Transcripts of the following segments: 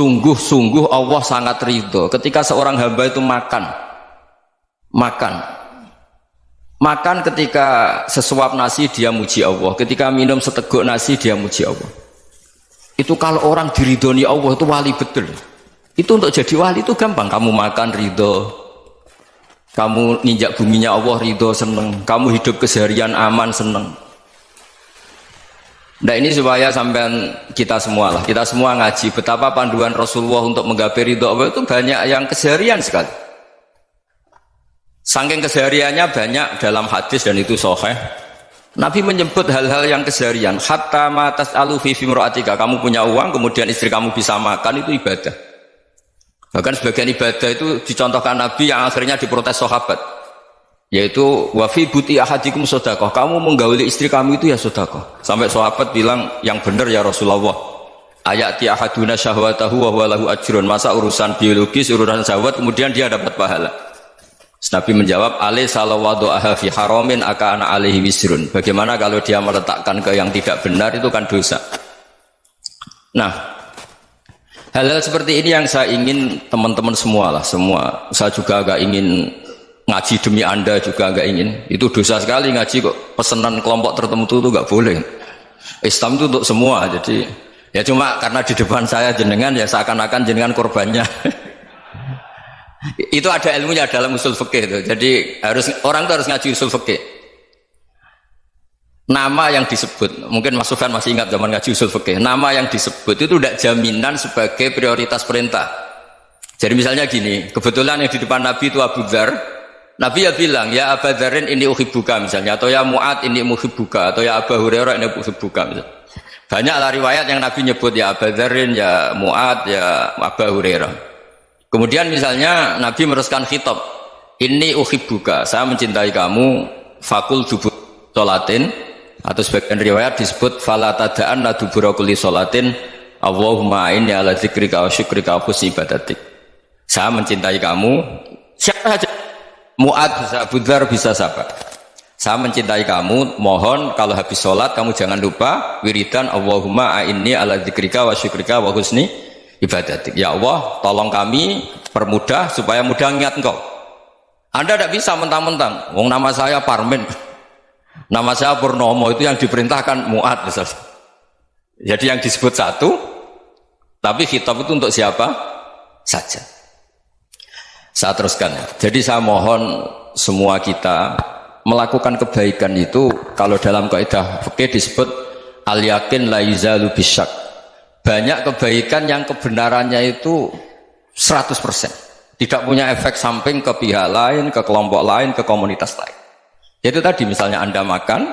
Sungguh-sungguh Allah sangat ridho ketika seorang hamba itu makan ketika sesuap nasi dia muji Allah, ketika minum seteguk nasi dia muji Allah. Itu kalau orang diridhoni Allah itu wali betul. Itu untuk jadi wali itu gampang. Kamu makan ridho, kamu nginjak buminya Allah ridho seneng, kamu hidup keseharian aman seneng. Nah ini supaya sampean kita semua ngaji betapa panduan Rasulullah untuk menggapai ridho Allah itu banyak yang keseharian sekali. Saking kesehariannya banyak dalam hadis dan itu sahih. Nabi menyebut hal-hal yang keseharian. Hatta ma tas'alu fi imra'atika, kamu punya uang kemudian istri kamu bisa makan itu ibadah. Bahkan sebagian ibadah itu dicontohkan Nabi yang akhirnya diprotes sahabat. Yaitu wa fi buti ahadikum sedekah, kamu menggauli istri kamu itu ya sedekah. Sampai sahabat bilang yang benar ya Rasulullah. Ayati ahaduna syahwatahu wa huwa lahu ajrun. Masa urusan biologis, urusan syahwat kemudian dia dapat pahala. Nabi menjawab, alai salawadu'aha fi haramin akana alaihi wisrun. Bagaimana kalau dia meletakkan ke yang tidak benar itu kan dosa. Nah, hal-hal seperti ini yang saya ingin teman-teman semua. Saya juga agak ingin ngaji demi Anda juga agak ingin. Itu dosa sekali ngaji kok pesanan kelompok tertentu itu enggak boleh. Islam itu untuk semua. Jadi ya cuma karena di depan saya jenengan ya seakan-akan jenengan korbannya. Itu ada ilmunya dalam usul fikih itu. Jadi orang itu harus ngaji usul fikih. Nama yang disebut, mungkin Mas Sufyan masih ingat zaman ngaji usul fikih. Nama yang disebut itu tidak jaminan sebagai prioritas perintah. Jadi misalnya gini, kebetulan yang di depan Nabi itu Abu Dzar. Nabi ya bilang, ya Abu Dzarin ini uhibbuka misalnya, atau ya Mu'ad ini uhibbuka, atau ya Abu Hurairah ini uhibbuka misalnya. Banyaklah riwayat yang Nabi nyebut ya Abu Dzarin, ya Mu'ad, ya Abu Hurairah. Kemudian misalnya Nabi meneruskan khitab, ini uhibbuka, saya mencintai kamu, fakul dubur sholatin, atau sebagian riwayat disebut fala tada'an la dubura kulli sholatin, Allahumma inni ala dzikrika wa syukrika wa husni ibadatik. Saya mencintai kamu, siapa saja, Mu'ad bisa, Abu Dzar bisa siapa. Saya mencintai kamu, mohon kalau habis sholat kamu jangan lupa wiridan Allahumma inni ala dzikrika wa syukrika wa husni ibadatik. Ya Allah, tolong kami permudah supaya mudah ingat engkau. Anda tidak bisa mentang-mentang, wong nama saya Parmin, nama saya Purnomo, itu yang diperintahkan Mu'ad misalnya. Jadi yang disebut satu, tapi khitab itu untuk siapa saja. Saya teruskan ya. Jadi saya mohon semua kita melakukan kebaikan itu, kalau dalam kaidah fikih disebut al yakin la yuzalu bisyak. Banyak kebaikan yang kebenarannya itu 100%, tidak punya efek samping ke pihak lain, ke kelompok lain, ke komunitas lain. Itu tadi misalnya Anda makan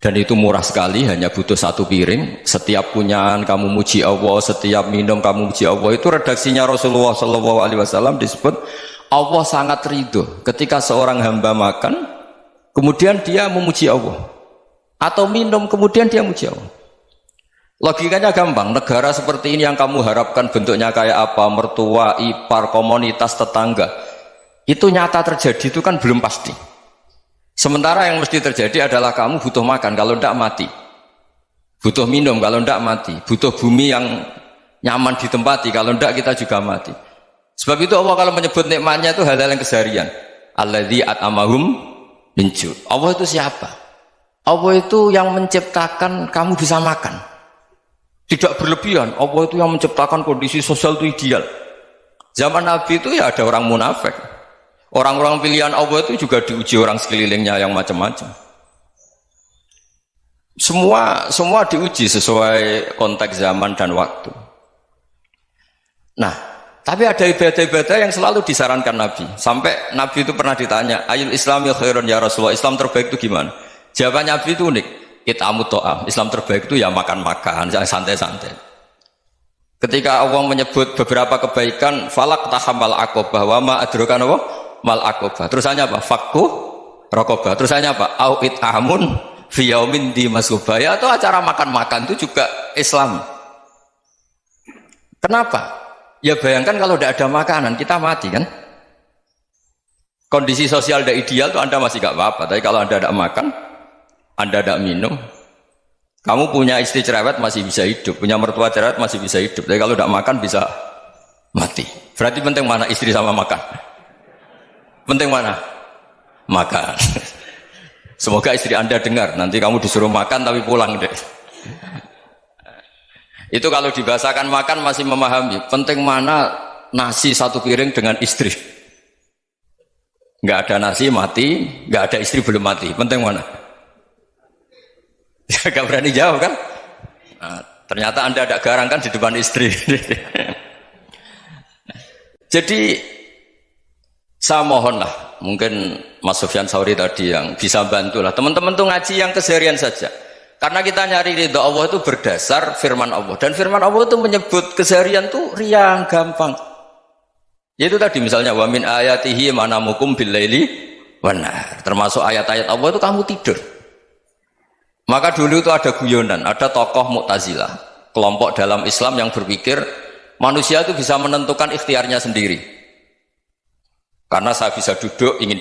dan itu murah sekali, hanya butuh satu piring, setiap punyaan kamu muji Allah, setiap minum kamu muji Allah. Itu redaksinya Rasulullah SAW disebut Allah sangat ridho ketika seorang hamba makan kemudian dia memuji Allah, atau minum kemudian dia muji Allah. Logikanya gampang, negara seperti ini yang kamu harapkan bentuknya kayak apa, mertua, ipar, komunitas, tetangga, itu nyata terjadi itu kan belum pasti. Sementara yang mesti terjadi adalah kamu butuh makan, kalau tidak mati. Butuh minum, kalau tidak mati. Butuh bumi yang nyaman ditempati, kalau tidak kita juga mati. Sebab itu Allah kalau menyebut nikmatnya itu hal-hal yang keseharian. Alladzi at'amahum min ju'. Allah itu siapa? Allah itu yang menciptakan kamu bisa makan. Tidak berlebihan, Allah itu yang menciptakan kondisi sosial itu ideal. Zaman Nabi itu ya ada orang munafik. Orang-orang pilihan Allah itu juga diuji orang sekelilingnya yang macam-macam. Semua diuji sesuai konteks zaman dan waktu. Nah, tapi ada ibadah-ibadah yang selalu disarankan Nabi. Sampai Nabi itu pernah ditanya, ayul islami khairun ya Rasulullah, Islam terbaik itu gimana? Jawaban Nabi itu unik. It'amut to'am, Islam terbaik itu ya makan-makan, jangan santai-santai. Ketika Allah menyebut beberapa kebaikan, falak tahamal akobah, wa ma adrokan apa? Mal akobah. Terusannya apa? Fakku rokobah. Terusannya apa? Au it'amun fiyaumin di masubaya. Atau acara makan-makan itu juga Islam. Kenapa? Ya bayangkan kalau tidak ada makanan, kita mati kan? Kondisi sosial tidak ideal itu Anda masih gak apa-apa, tapi kalau Anda tidak makan, Anda tidak minum, Kamu punya istri cerewet masih bisa hidup, punya mertua cerewet masih bisa hidup. Tapi kalau tidak makan bisa mati. Berarti penting mana istri sama makan? Penting mana? Makan. Semoga istri Anda dengar. Nanti kamu disuruh makan tapi pulang deh. Itu kalau dibahasakan makan masih memahami. Penting mana nasi satu piring dengan istri. Nggak ada nasi mati, nggak ada istri belum mati. Penting mana? Gak berani jawab kan? Nah, ternyata Anda ada garang kan di depan istri. Jadi saya mohonlah, mungkin Mas Sufyan Sauri tadi yang bisa bantulah teman-teman tuh ngaji yang keseharian saja. Karena kita nyari ridha Allah itu berdasar firman Allah, dan firman Allah itu menyebut keseharian tuh riang gampang. Yaitu tadi misalnya wa min ayatihi manamukum bil laili wan nahar. Termasuk ayat-ayat Allah itu kamu tidur. Maka dulu itu ada guyonan, ada tokoh Mu'tazilah, kelompok dalam Islam yang berpikir manusia itu bisa menentukan ikhtiarnya sendiri. Karena saya bisa duduk, ingin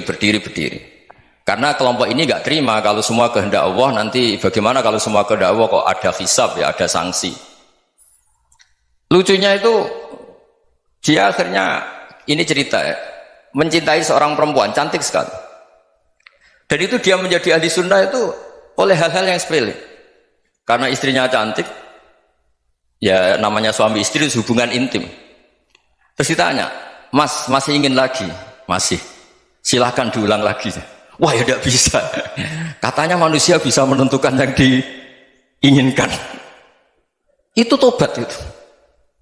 berdiri, berdiri. Karena kelompok ini nggak terima kalau semua kehendak Allah, nanti bagaimana kalau semua kehendak Allah kok ada hisab ya, ada sanksi. Lucunya itu dia akhirnya, ini cerita ya, mencintai seorang perempuan cantik sekali. Dan itu dia menjadi ahli sunnah itu oleh hal-hal yang sepele. Karena istrinya cantik, ya namanya suami istri hubungan intim. Terus ditanya, Mas, masih ingin lagi? Masih. Silahkan diulang lagi. Wah ya tidak bisa. Katanya manusia bisa menentukan yang diinginkan. Itu tobat itu.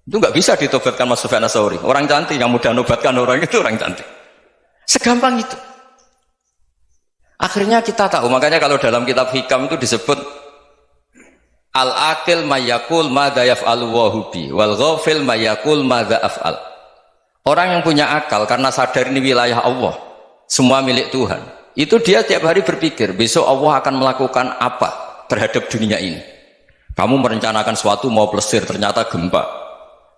Itu nggak bisa ditobatkan Mas Sufyan Ats-Tsauri. Orang cantik yang mudah nobatkan orang itu orang cantik. Segampang itu. Akhirnya kita tahu, makanya kalau dalam kitab Hikam itu disebut al-aqil mayyakul madza yaf'alu wa hubi wal ghafil mayyakul madza af'al. Orang yang punya akal karena sadar ini wilayah Allah, semua milik Tuhan. Itu dia tiap hari berpikir, besok Allah akan melakukan apa terhadap dunia ini. Kamu merencanakan suatu mau plesir ternyata gempa.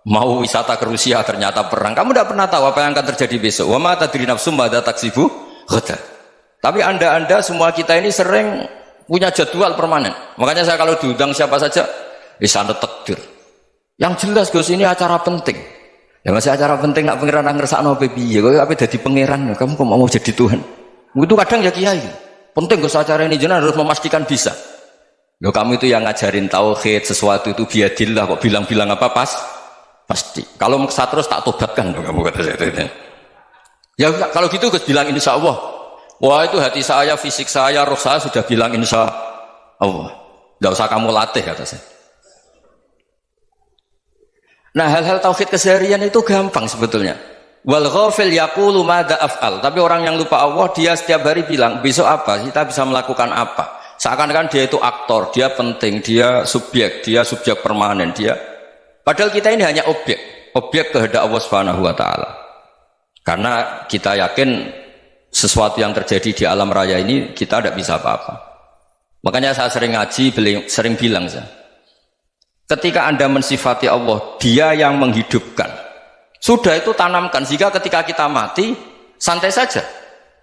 Mau wisata ke Rusia ternyata perang. Kamu tidak pernah tahu apa yang akan terjadi besok. Wa ma tadri nafsum madza taksibu ghadan. Tapi anda semua kita ini sering punya jadwal permanen. Makanya saya kalau diundang siapa saja, sana takdir. Yang jelas Gus ini acara penting. Ya masih acara penting nak pangeran ngersakno piye? Kok ape dadi pangeran? Kamu kok mau jadi Tuhan? Itu kadang ya kiai. Penting Gus acara ini jenengan harus memastikan bisa. Loh kamu itu yang ngajarin tauhid, sesuatu itu biadillah kok bilang-bilang apa pasti. Kalau maksa terus tak tobatkan loh kamu kata saya. Ya kalau gitu Gus bilang insya Allah. Wah itu hati saya, fisik saya, roh saya sudah bilang insya Allah. Tidak usah kamu latih kata saya. Nah hal-hal tauhid keseharian itu gampang sebetulnya. Wal ghafil yaqulu madza af'al. Tapi orang yang lupa Allah dia setiap hari bilang besok apa? Kita bisa melakukan apa? Seakan-akan dia itu aktor, dia penting, dia subjek permanen, dia. Padahal kita ini hanya objek kehendak Allah Subhanahu wa taala. Karena kita yakin sesuatu yang terjadi di alam raya ini kita tidak bisa apa-apa. Makanya saya sering ngaji, sering bilang saya, ketika Anda mensifati Allah, dia yang menghidupkan. Sudah itu tanamkan, sehingga ketika kita mati, santai saja.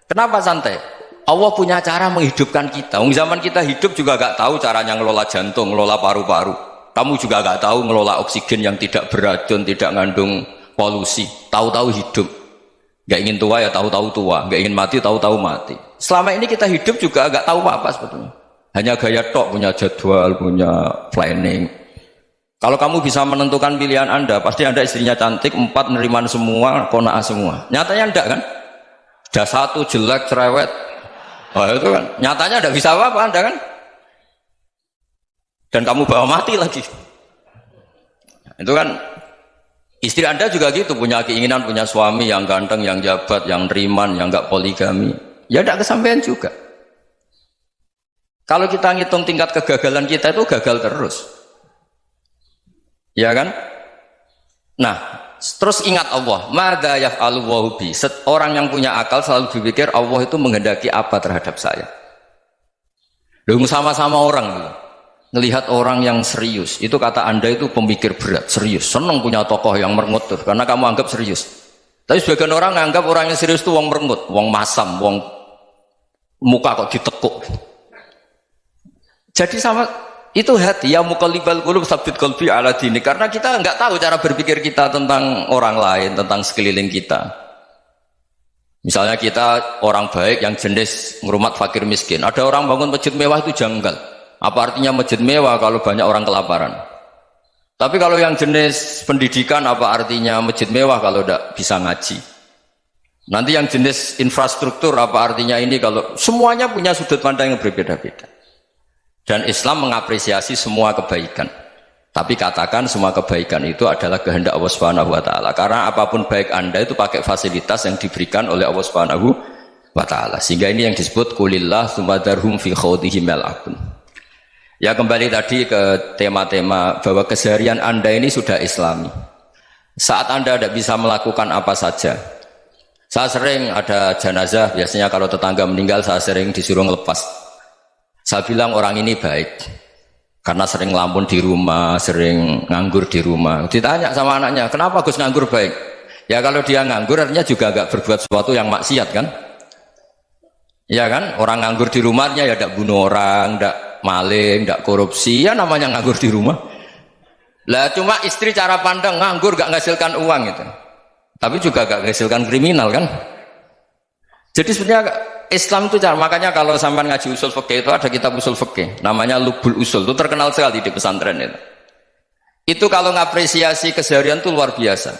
Kenapa santai? Allah punya cara menghidupkan kita. Zaman kita hidup juga gak tahu caranya ngelola jantung, ngelola paru-paru. Kamu juga gak tahu ngelola oksigen yang tidak beracun, tidak ngandung polusi. Tahu-tahu hidup. Gak ingin tua ya tahu-tahu tua, gak ingin mati tahu-tahu mati. Selama ini kita hidup juga gak tahu apa sebetulnya. Hanya gaya tok, punya jadwal, punya planning. Kalau kamu bisa menentukan pilihan Anda, pasti Anda istrinya cantik, 4 neriman semua, qanaah semua. Nyatanya enggak kan? Ada 1 jelek, cerewet. Wah itu kan, nyatanya enggak bisa apa-apa Anda kan? Dan kamu bawa mati lagi. Itu kan, istri Anda juga gitu, punya keinginan, punya suami yang ganteng, yang jabat, yang neriman, yang enggak poligami. Ya enggak kesampaian juga. Kalau kita ngitung tingkat kegagalan kita itu gagal terus. Ya kan? Nah, terus ingat Allah, madza yaf'alu wa bi. Orang yang punya akal selalu berpikir Allah itu menghendaki apa terhadap saya. Loh sama-sama orang ngelihat orang yang serius, itu kata Anda itu pemikir berat, serius, senang punya tokoh yang merengut tuh, karena kamu anggap serius. Tapi sebagian orang menganggap orang yang serius itu wong merengut, wong masam, wong muka kok ditekuk. Jadi sama itu hati ya muqallibal qulub tsabbit qalbi ala dini, karena kita nggak tahu cara berpikir kita tentang orang lain, tentang sekeliling kita. Misalnya kita orang baik yang jenis ngurmat fakir miskin, ada orang bangun masjid mewah itu janggal. Apa artinya masjid mewah kalau banyak orang kelaparan? Tapi kalau yang jenis pendidikan, apa artinya masjid mewah kalau tidak bisa ngaji? Nanti yang jenis infrastruktur, apa artinya ini kalau semuanya punya sudut pandang yang berbeda-beda. Dan Islam mengapresiasi semua kebaikan. Tapi katakan semua kebaikan itu adalah kehendak Allah Subhanahu wa taala. Karena apapun baik Anda itu pakai fasilitas yang diberikan oleh Allah Subhanahu wa taala. Sehingga ini yang disebut qulillah tsumma darhum fi khawdihim yal'abun. Ya kembali tadi ke tema-tema bahwa keseharian Anda ini sudah Islami. Saat Anda tidak bisa melakukan apa saja. Saya sering ada jenazah, biasanya kalau tetangga meninggal saya sering disuruh ngelepas. Saya bilang orang ini baik karena sering ngelamun di rumah, sering nganggur di rumah. Ditanya sama anaknya, kenapa Gus nganggur baik? Ya kalau dia nganggur artinya juga agak berbuat sesuatu yang maksiat kan? Ya kan? Orang nganggur di rumahnya ya tidak bunuh orang, tidak maling, tidak korupsi, ya namanya nganggur di rumah. Lah cuma istri cara pandang nganggur gak menghasilkan uang itu. Tapi juga gak menghasilkan kriminal kan? Jadi sebenarnya Islam itu cara, makanya kalau sampai ngaji usul fikih itu ada kitab usul fikih namanya Lubul Usul, itu terkenal sekali di pesantren itu. Itu kalau ngapresiasi keseharian itu luar biasa.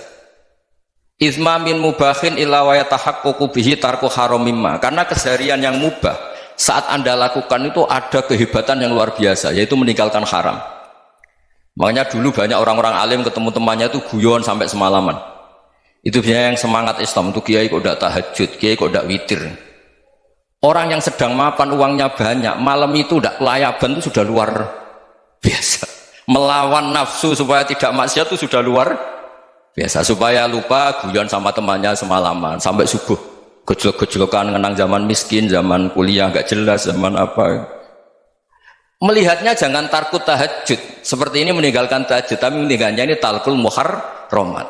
Izma min mubahin illa wa yatahaqququ bihi tarku haramimma. Karena keseharian yang mubah saat Anda lakukan itu ada kehebatan yang luar biasa, yaitu meninggalkan haram. Makanya dulu banyak orang-orang alim ketemu temannya itu guyon sampai semalaman. Itu biasanya yang semangat Islam itu kiai kok tidak tahajud, kiai kok tidak witir. Orang yang sedang mapan uangnya banyak, malam itu tidak kelayaban itu sudah luar biasa. Melawan nafsu supaya tidak maksiat itu sudah luar biasa. Supaya lupa guyon sama temannya semalaman sampai subuh. Gejolak-gejolokan mengenang zaman miskin, zaman kuliah nggak jelas, zaman apa. Melihatnya jangan tarkut tahajud. Seperti ini meninggalkan tahajud, tapi meninggalkannya ini talkul muharramat.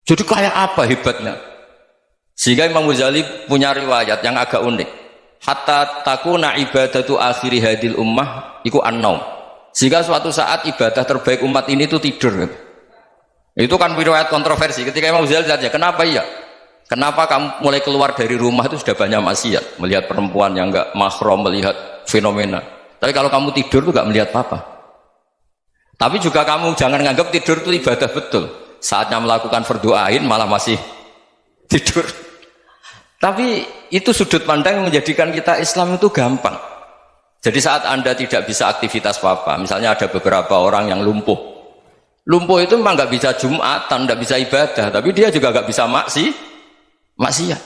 Jadi kayak apa hebatnya? Sehingga Imam Ghazali punya riwayat yang agak unik. Hatta takuna ibadatu akhiri hadil ummah iku an-naum. Sehingga suatu saat ibadah terbaik umat ini itu tidur. Itu kan riwayat kontroversi. Ketika Imam Ghazali saja, kenapa iya? Kenapa kamu mulai keluar dari rumah itu sudah banyak maksiat, melihat perempuan yang enggak mahram, melihat fenomena. Tapi kalau kamu tidur itu enggak melihat apa-apa. Tapi juga kamu jangan nganggap tidur itu ibadah betul. Saatnya melakukan fardu ain malah masih tidur. Tapi itu sudut pandang yang menjadikan kita Islam itu gampang. Jadi saat Anda tidak bisa aktivitas apa-apa, misalnya ada beberapa orang yang lumpuh. Lumpuh itu memang nggak bisa Jumatan, nggak bisa ibadah, tapi dia juga nggak bisa maksiat.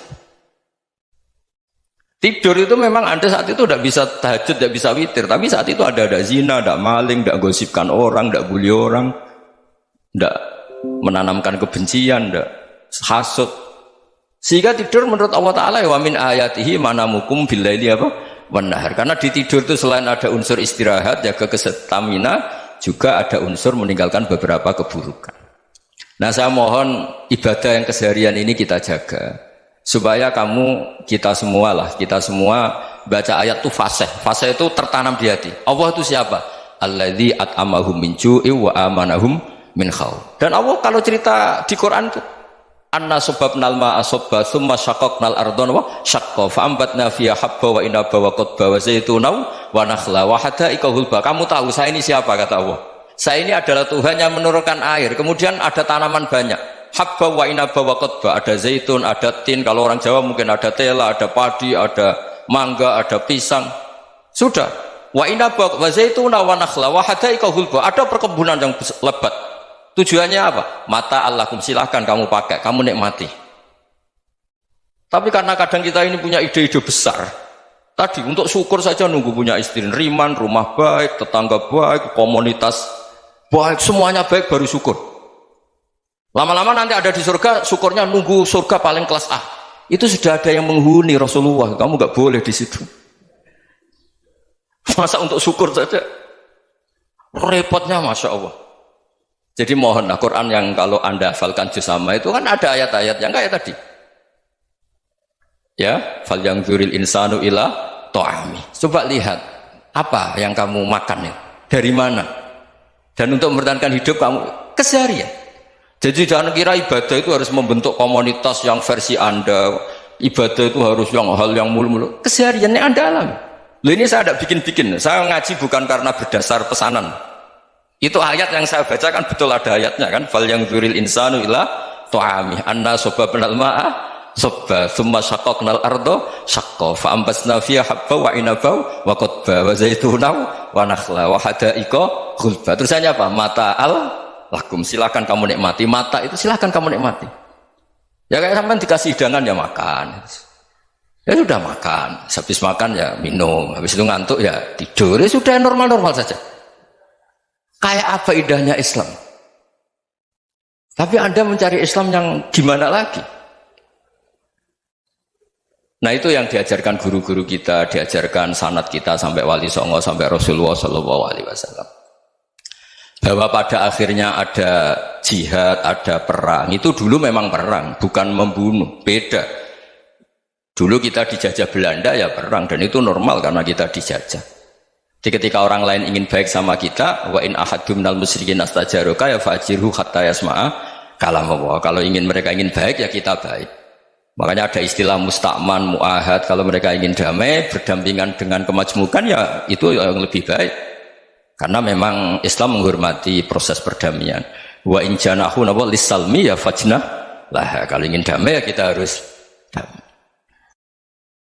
Tidur itu memang Anda saat itu tidak bisa tahajud, tidak bisa witir, tapi saat itu ada zina, ada maling, tidak gosipkan orang, tidak bully orang, tidak menanamkan kebencian, tidak hasud. Sehingga tidur menurut Allah Ta'ala wa min ayatihi manamukum billaili apa? Wan-nahar. Karena di tidur itu selain ada unsur istirahat, jaga kestamina, juga ada unsur meninggalkan beberapa keburukan. Nah saya mohon ibadah yang keseharian ini kita jaga. Supaya kita semua baca ayat itu fasih. Fasih itu tertanam di hati. Allah itu siapa? Alladzi at'amahum min ju'i wa amanahum min khawf. Dan Allah kalau cerita di Quran itu anna sababnal ma'a sabba thumma syaqaqnal ardha wa syaqqa fa ambatna fiha habba wa inaba wa qadba wa zaituna wa nakhla wa hadaika hulba. Kamu tahu saya ini siapa, kata Allah. Saya ini adalah Tuhan yang menurunkan air, kemudian ada tanaman banyak, habba wa inaba wa qadba, ada zaitun, ada tin, kalau orang Jawa mungkin ada tela, ada padi, ada mangga, ada pisang. Sudah. Wa inaba wa zaituna wa nakhla wa hadaika hulba, ada perkebunan yang lebat. Tujuannya apa? Mata Allahkum, silahkan kamu pakai, kamu nikmati. Tapi karena kadang kita ini punya ide-ide besar. Tadi untuk syukur saja nunggu punya istri riman, rumah baik, tetangga baik, komunitas baik, semuanya baik baru syukur. Lama-lama nanti ada di surga, syukurnya nunggu surga paling kelas A. Itu sudah ada yang menghuni Rasulullah, kamu nggak boleh di situ. Masa untuk syukur saja? Repotnya Masya Allah. Jadi mohonlah Quran yang kalau Anda hafalkan juz sama itu kan ada ayat-ayat yang kayak tadi. Ya, fal yanzuril insanu ila ta'ami. Coba lihat Apa yang kamu makan ya? Dari mana? Dan untuk mempertahankan hidup kamu keseharian. Jadi jangan kira ibadah itu harus membentuk komunitas yang versi Anda. Ibadah itu harus yang hal yang mulu-mulu. Kesehariannya Anda alami. Loh, ini saya tidak bikin-bikin. Saya ngaji bukan karena berdasar pesanan. Itu ayat yang saya baca kan betul ada ayatnya kan. Fal yang dzuril insanu ila tu'ami anna sababnal ma'a sabba thumma syaqaqnal ardo syaqqa fa ambasna fiha habba wa inaba wa qadba wa zaituna wa nakhla wa hadaika ghulba. Terusannya apa? Mata'al lakum, silakan kamu nikmati. Mata itu silakan kamu nikmati. Ya kayak sampean dikasih hidangan ya makan. Ya sudah makan, habis makan ya minum, habis itu ngantuk ya tidur. Ya sudah normal-normal saja. Kayak apa indahnya Islam. Tapi Anda mencari Islam yang gimana lagi? Nah itu yang diajarkan guru-guru kita, diajarkan sanad kita sampai Wali Songo, sampai Rasulullah SAW. Bahwa pada akhirnya ada jihad, ada perang. Itu dulu memang perang, bukan membunuh, beda. Dulu kita dijajah Belanda ya perang, dan itu normal karena kita dijajah. Jadi ketika orang lain ingin baik sama kita, wa in ahadum minal musyrikin astajaroka ya fajirhu hatta yasma'a kalam Allah. Kalau mereka ingin baik ya kita baik. Makanya ada istilah musta'man, mu'ahad. Kalau mereka ingin damai, berdampingan dengan kemajmukan ya itu yang lebih baik. Karena memang Islam menghormati proses perdamaian. Wa in janahu lis-salmi ya fajnah lah. Kalau ingin damai ya kita harus damai.